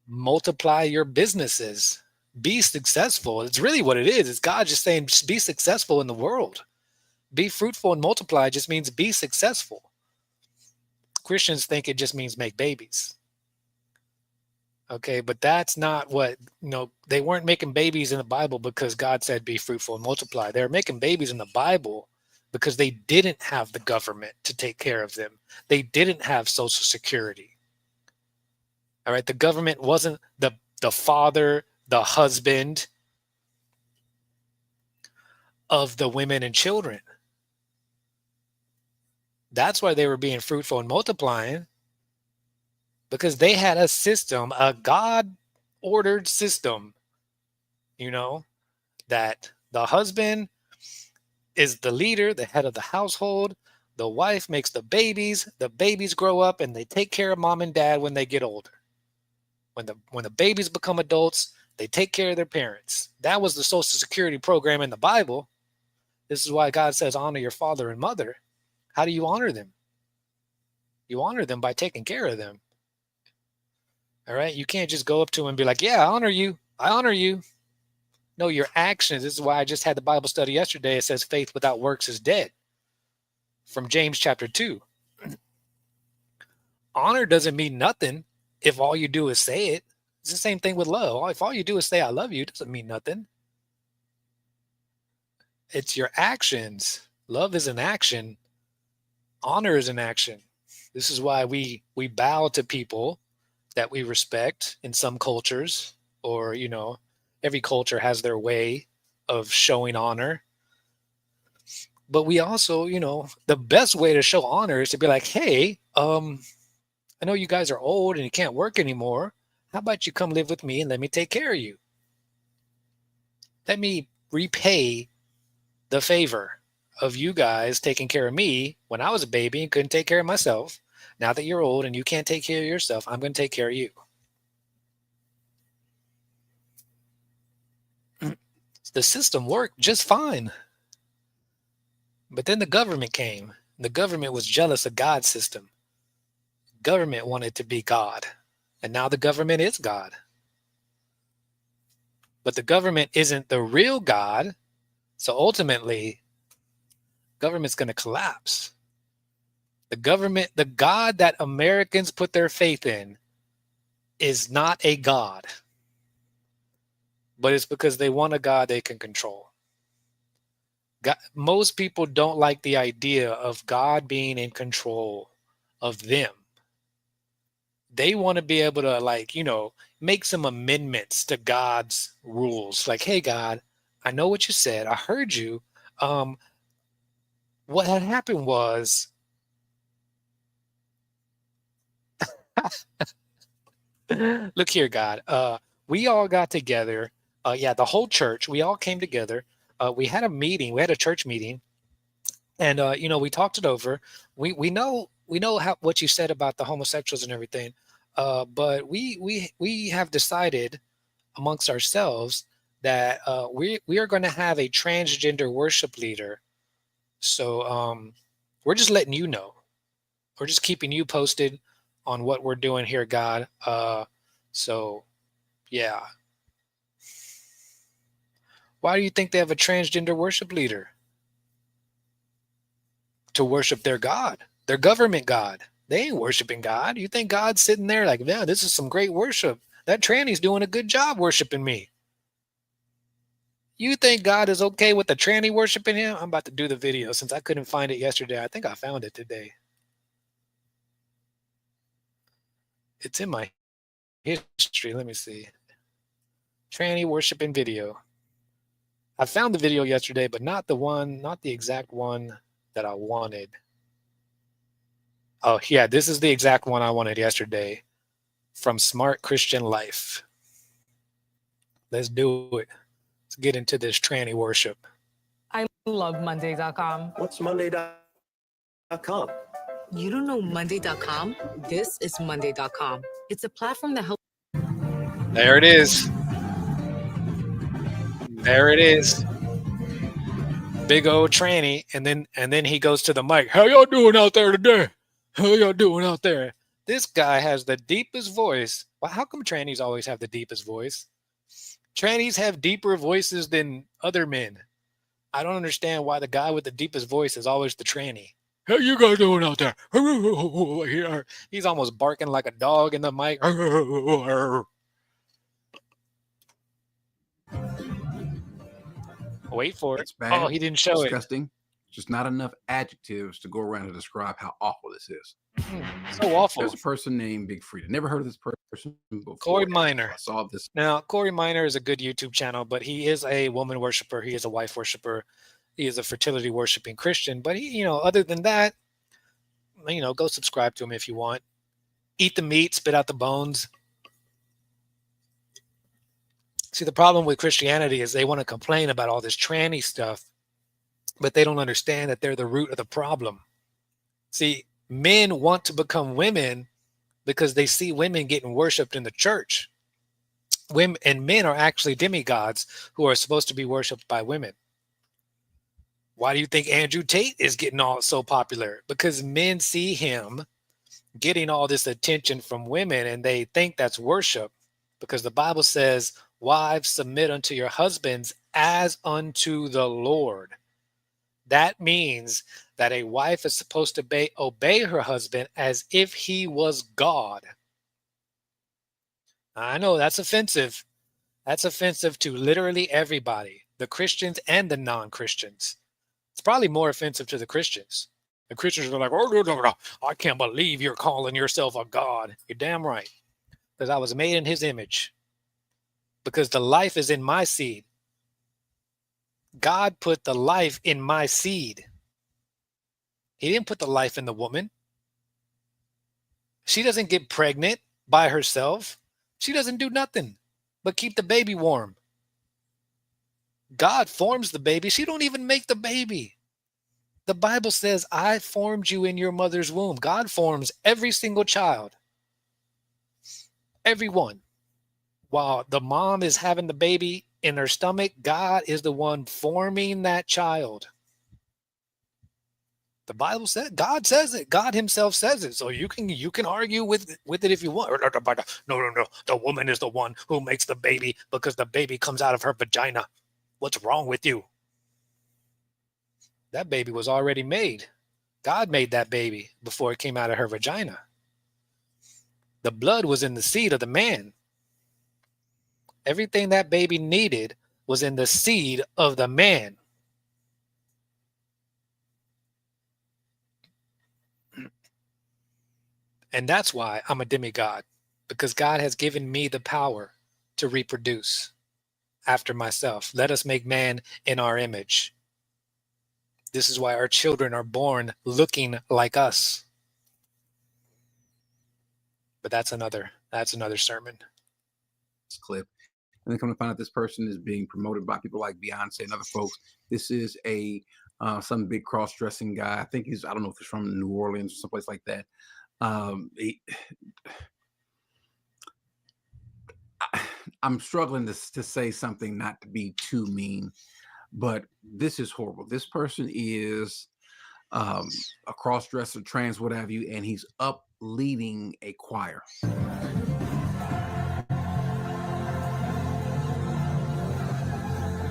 multiply your businesses, be successful. It's really what it is. It's God just saying, just be successful in the world. Be fruitful and multiply just means be successful. Christians think it just means make babies. Okay, but that's not what, they weren't making babies in the Bible because God said be fruitful and multiply. They were making babies in the Bible because they didn't have the government to take care of them. They didn't have Social Security. All right, the government wasn't the father, the husband of the women and children. That's why they were being fruitful and multiplying, because they had a system, a God-ordered system, that the husband is the leader, the head of the household. The wife makes the babies grow up, and they take care of mom and dad when they get older. When the babies become adults, they take care of their parents. That was the Social Security program in the Bible. This is why God says, honor your father and mother. How do you honor them? You honor them by taking care of them. All right. You can't just go up to them and be like, yeah, I honor you. I honor you. No, your actions. This is why I just had the Bible study yesterday. It says faith without works is dead. From James chapter 2. Honor doesn't mean nothing if all you do is say it. It's the same thing with love. If all you do is say I love you, it doesn't mean nothing. It's your actions. Love is an action. Honor is an action. This is why we bow to people that we respect in some cultures, or, every culture has their way of showing honor. But we also, the best way to show honor is to be like, hey, I know you guys are old and you can't work anymore. How about you come live with me and let me take care of you? Let me repay the favor of you guys taking care of me when I was a baby and couldn't take care of myself. Now that you're old and you can't take care of yourself, I'm going to take care of you. The system worked just fine. But then the government came. The government was jealous of God's system. Government wanted to be God. And now the government is God. But the government isn't the real God. So ultimately, government's going to collapse. The government, the God that Americans put their faith in, is not a God. But it's because they want a God they can control. God, most people don't like the idea of God being in control of them. They want to be able to, make some amendments to God's rules. Like, hey, God, I know what you said. I heard you. What had happened was, look here, God, we all got together. The whole church, we all came together. We had a meeting. We had a church meeting. And, we talked it over. We know what you said about the homosexuals and everything. But we have decided amongst ourselves that we are going to have a transgender worship leader. So we're just letting you know. We're just keeping you posted on what we're doing here, God. So, yeah. Why do you think they have a transgender worship leader? To worship their God, their government God. They ain't worshiping God. You think God's sitting there like, man, this is some great worship. That tranny's doing a good job worshiping me. You think God is okay with the tranny worshiping him? I'm about to do the video since I couldn't find it yesterday. I think I found it today. It's in my history. Let me see. Tranny worshiping video. I found the video yesterday, but not the exact one that I wanted. Oh, yeah, this is the exact one I wanted yesterday from Smart Christian Life. Let's do it. Let's get into this tranny worship. I love Monday.com. What's Monday.com? You don't know Monday.com? This is Monday.com. It's a platform that helps. There it is. There it is. Big old tranny, and then he goes to the mic. How y'all doing out there today? How y'all doing out there? This guy has the deepest voice. Well, how come trannies always have the deepest voice? Trannies have deeper voices than other men. I don't understand why the guy with the deepest voice is always the tranny. How you guys doing out there? He's almost barking like a dog in the mic. Wait for it. It's bad. Oh, he didn't show disgusting. Just not enough adjectives to go around to describe how awful this is. So awful. There's a person named Big Frida. Never heard of this person before. Corey Minor. I saw this. Now, Corey Minor is a good YouTube channel, but he is a woman worshiper. He is a wife worshiper. He is a fertility worshiping Christian. But he, other than that, go subscribe to him if you want. Eat the meat, spit out the bones. See, the problem with Christianity is they want to complain about all this tranny stuff, but they don't understand that they're the root of the problem. See, men want to become women because they see women getting worshipped in the church. Women and men are actually demigods who are supposed to be worshipped by women. Why do you think Andrew Tate is getting all so popular? Because men see him getting all this attention from women and they think that's worship, because the Bible says, wives, submit unto your husbands as unto the Lord. That means that a wife is supposed to obey her husband as if he was God. I know that's offensive. That's offensive to literally everybody, the Christians and the non-Christians. It's probably more offensive to the Christians. The Christians are like, oh, no, I can't believe you're calling yourself a God. You're damn right. Because I was made in his image. Because the life is in my seed. God put the life in my seed. He didn't put the life in the woman. She doesn't get pregnant by herself. She doesn't do nothing but keep the baby warm. God forms the baby. She don't even make the baby. The Bible says, I formed you in your mother's womb. God forms every single child. Everyone. While the mom is having the baby in her stomach, God is the one forming that child. The Bible said, God says it. God himself says it. So you can argue with it if you want. No. The woman is the one who makes the baby because the baby comes out of her vagina. What's wrong with you? That baby was already made. God made that baby before it came out of her vagina. The blood was in the seed of the man. Everything that baby needed was in the seed of the man. And that's why I'm a demigod, because God has given me the power to reproduce after myself. Let us make man in our image. This is why our children are born looking like us. But that's another sermon. This clip. And then come to find out this person is being promoted by people like Beyonce and other folks. This is some big cross-dressing guy. I think I don't know if he's from New Orleans or someplace like that. I'm struggling to say something not to be too mean, but this is horrible. This person is a cross-dresser, trans, what have you, and he's up leading a choir.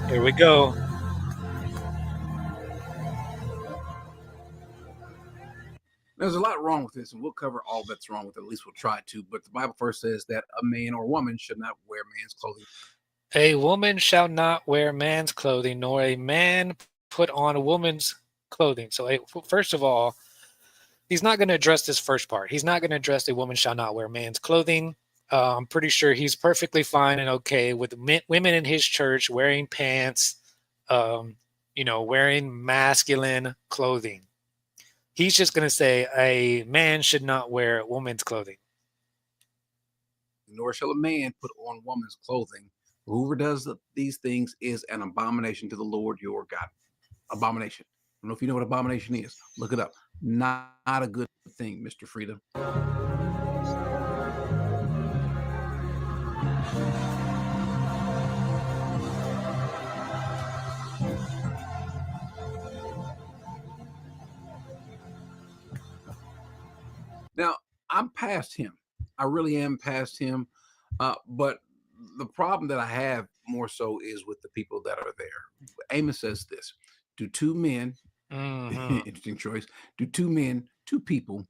Here we go. There's a lot wrong with this, and we'll cover all that's wrong with it. At least we'll try to. But the Bible first says that a man or woman should not wear man's clothing. A woman shall not wear man's clothing, nor a man put on a woman's clothing. So first of all, he's not going to address this first part. He's not going to address a woman shall not wear man's clothing. I'm pretty sure he's perfectly fine and okay with women in his church wearing pants, wearing masculine clothing. He's just going to say a man should not wear woman's clothing. Nor shall a man put on woman's clothing. Whoever does these things is an abomination to the Lord your God. Abomination. I don't know if you know what abomination is. Look it up. Not a good thing, Mr. Freedom. Now, I'm past him. I really am past him. But the problem that I have more so is with the people that are there. Amos says this: do two men, interesting choice, do two people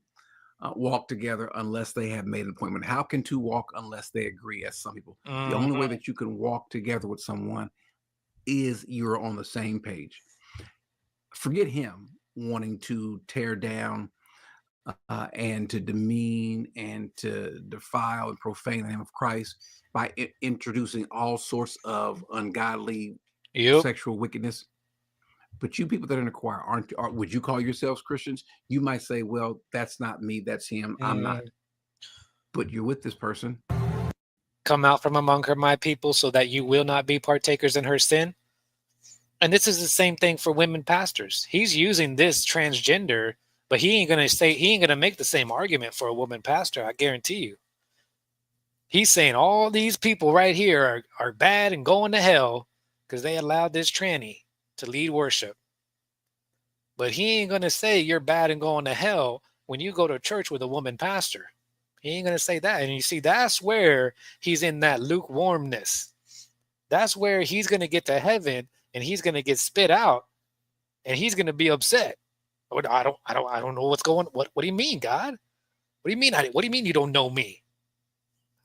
walk together unless they have made an appointment? How can two walk unless they agree, as some people? The only way that you can walk together with someone is you're on the same page. Forget him wanting to tear down and to demean and to defile and profane the name of Christ by introducing all sorts of ungodly sexual wickedness. But you people that are in the choir, would you call yourselves Christians? You might say, well, that's not me, that's him, I'm not. But you're with this person. Come out from among her, my people, so that you will not be partakers in her sin. And this is the same thing for women pastors. He's using this transgender, but he ain't gonna make the same argument for a woman pastor, I guarantee you. He's saying all these people right here are bad and going to hell because they allowed this tranny to lead worship. But he ain't gonna say you're bad and going to hell when you go to church with a woman pastor. He ain't gonna say that. And you see, that's where he's in that lukewarmness. That's where he's gonna get to heaven and he's gonna get spit out and he's gonna be upset. I don't know what's going. What do you mean, God? What do you mean? What do you mean you don't know me?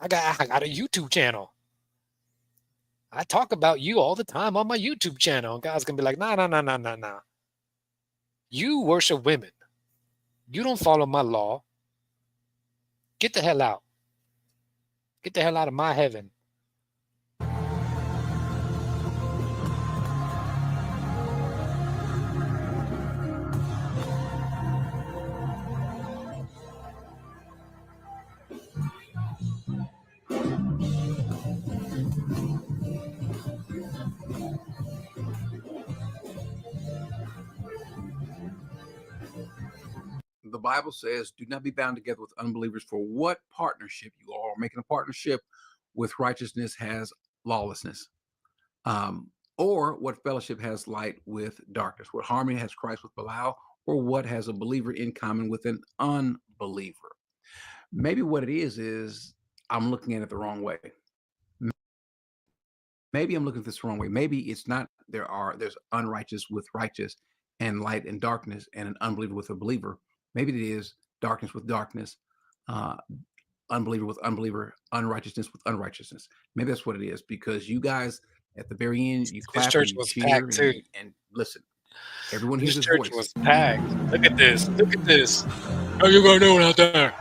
I got a YouTube channel. I talk about you all the time on my YouTube channel. And God's gonna be like, nah. You worship women. You don't follow my law. Get the hell out. Get the hell out of my heaven. The Bible says, do not be bound together with unbelievers, for what partnership you are making a partnership with righteousness has lawlessness. Or what fellowship has light with darkness? What harmony has Christ with Belial? Or what has a believer in common with an unbeliever? Maybe what it is I'm looking at it the wrong way. Maybe I'm looking at this the wrong way. Maybe it's not there's unrighteous with righteous and light and darkness and an unbeliever with a believer. Maybe it is darkness with darkness, unbeliever with unbeliever, unrighteousness with unrighteousness. Maybe that's what it is, because you guys at the very end, you clap and you cheer and listen. Everyone hears his voice. This church was packed. Look at this. Look at this. How you gonna do it out there?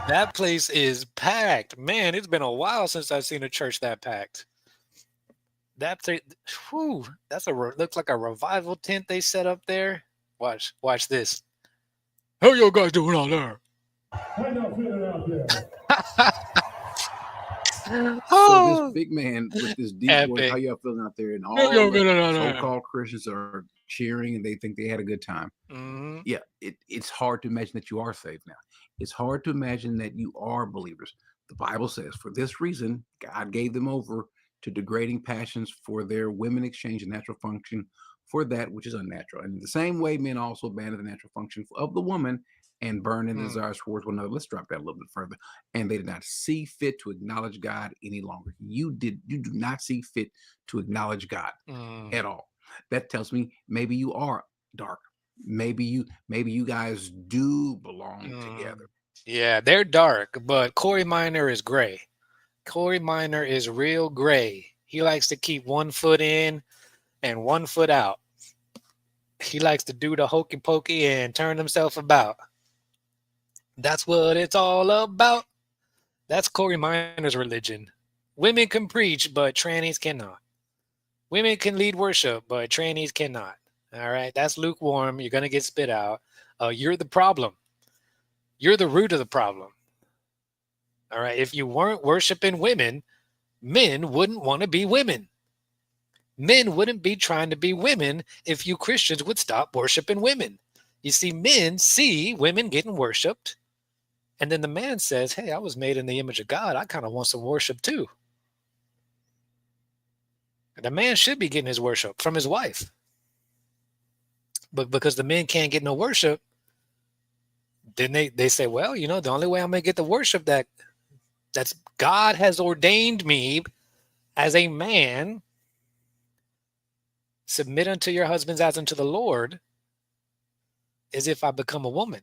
That place is packed. Man, it's been a while since I've seen a church that packed. Looks like a revival tent they set up there. Watch this. How you guys doing out there? How y'all feeling out there? So this big man with this deep voice, how y'all feeling out there? And all the so-called Christians are cheering and they think they had a good time. Yeah, it's hard to imagine that you are saved now. It's hard to imagine that you are believers. The Bible says, for this reason, God gave them over to degrading passions, for their women exchange a natural function for that which is unnatural. And in the same way, men also abandoned the natural function of the woman and burned in desires towards one another. Let's drop that a little bit further. And they did not see fit to acknowledge God any longer. You do not see fit to acknowledge God at all. That tells me maybe you are dark. Maybe you guys do belong together. Yeah, they're dark, but Corey Minor is gray. Corey Minor is real gray. He likes to keep 1 foot in and 1 foot out. He likes to do the hokey pokey and turn himself about. That's what it's all about. That's Corey Minor's religion. Women can preach, but trannies cannot. Women can lead worship, but trannies cannot. All right, that's lukewarm. You're going to get spit out. You're the problem. You're the root of the problem. All right. If you weren't worshiping women, men wouldn't want to be women. Men wouldn't be trying to be women if you Christians would stop worshiping women. You see, men see women getting worshiped. And then the man says, hey, I was made in the image of God. I kind of want some worship too. And the man should be getting his worship from his wife. But because the men can't get no worship, then they say, well, you know, the only way I'm going to get the worship that's God has ordained me as a man, submit unto your husbands as unto the Lord, is if I become a woman.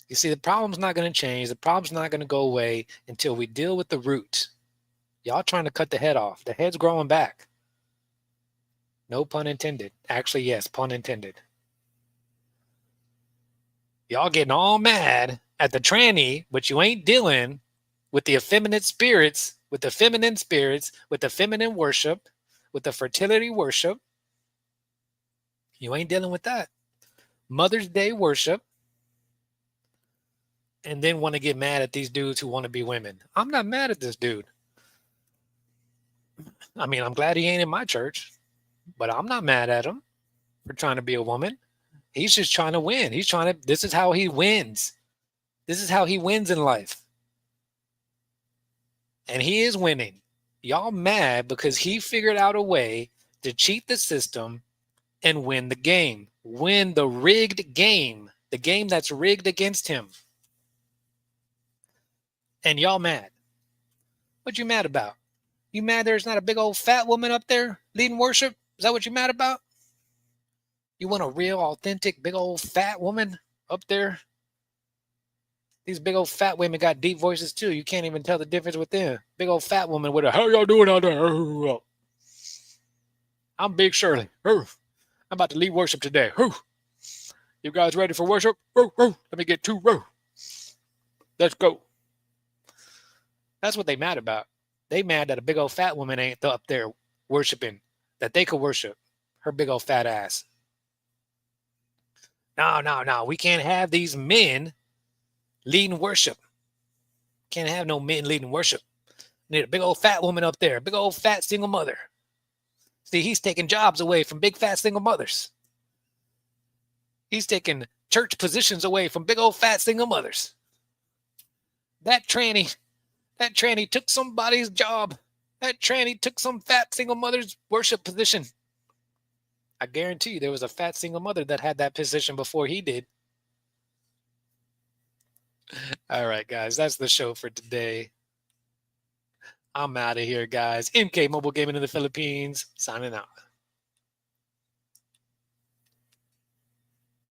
You see, the problem's not going to change. The problem's not going to go away until we deal with the root. Y'all trying to cut the head off. The head's growing back. No pun intended. Actually, yes, pun intended. Y'all getting all mad at the tranny, but you ain't dealing with the effeminate spirits, with the feminine spirits, with the feminine worship, with the fertility worship. You ain't dealing with that. Mother's Day worship. And then want to get mad at these dudes who want to be women. I'm not mad at this dude. I mean, I'm glad he ain't in my church, but I'm not mad at him for trying to be a woman. He's just trying to win. This is how he wins. This is how he wins in life. And he is winning. Y'all mad because he figured out a way to cheat the system and win the game. Win the rigged game. The game that's rigged against him. And y'all mad. What you mad about? You mad there's not a big old fat woman up there leading worship? Is that what you mad about? You want a real, authentic, big old fat woman up there? These big old fat women got deep voices too. You can't even tell the difference with them. Big old fat woman with a, how y'all doing out there? I'm Big Shirley. I'm about to lead worship today. You guys ready for worship? Let me get 2. Let's go. That's what they mad about. They mad that a big old fat woman ain't up there worshiping, that they could worship her big old fat ass. No. We can't have these men leading worship. Can't have no men leading worship. Need a big old fat woman up there, big old fat single mother. See, he's taking jobs away from big fat single mothers. He's taking church positions away from big old fat single mothers. That tranny took somebody's job. That tranny took some fat single mother's worship position. I guarantee you there was a fat single mother that had that position before he did. All right, guys, that's the show for today. I'm out of here, guys. MK Mobile Gaming in the Philippines, signing out.